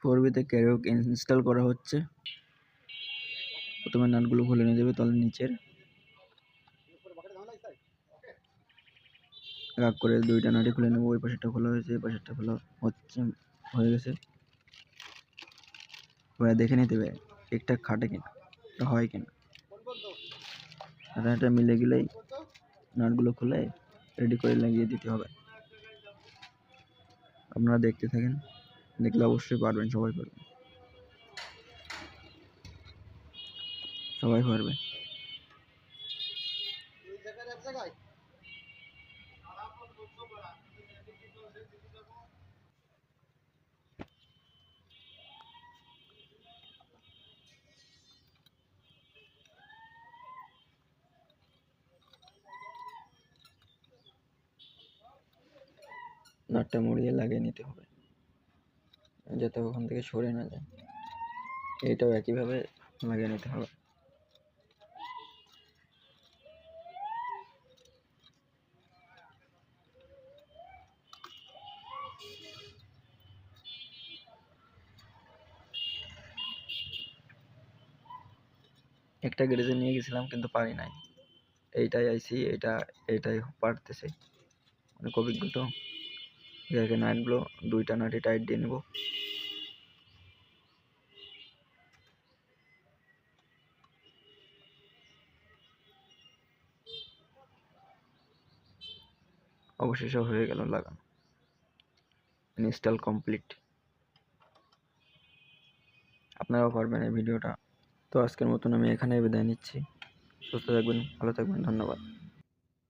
ফোরবিতে ক্যারক install করা হচ্ছে। প্রথমে নাটগুলো খুলে নিয়ে যাবে তলের নিচের রাগ করে দুইটা নাটই খুলে নেবো। ওই পাশেরটা খোলা হয়েছে, এই পাশেরটা খোলা হয়ে গেছে। ওরা দেখে নিতে হবে একটা খাটে কিনা, এটা হয় কিনা। এটা মিলে গেলেই নাটগুলো খুলে রেডি করে লাগিয়ে দিতে হবে। আপনারা দেখতে থাকেন, দেখলে অবশ্যই পারবেন, সবাই পারবে, সবাই পারবে। নাটটা মুড়িয়ে লাগিয়ে নিতে হবে যাতে ওখান থেকে সরে না যায়। এটাও একইভাবে লাগিয়ে নিতে হবে। একটা গ্যারেজে নিয়ে গেছিলাম কিন্তু পারি নাই। এইটাই আইসি, এইটাই পারতেছে, অনেক অভিজ্ঞ তো। নাটগুলো দুইটা নাটই টাইট দিয়ে নেব। অবশেষে হয়ে গেল লাগানো, ইনস্টল কমপ্লিট। আপনারাও পারবেন এই ভিডিওটা। তো আজকের মতন আমি এখানেই বিদায় নিচ্ছি। সুস্থ থাকবেন, ভালো থাকবেন, ধন্যবাদ।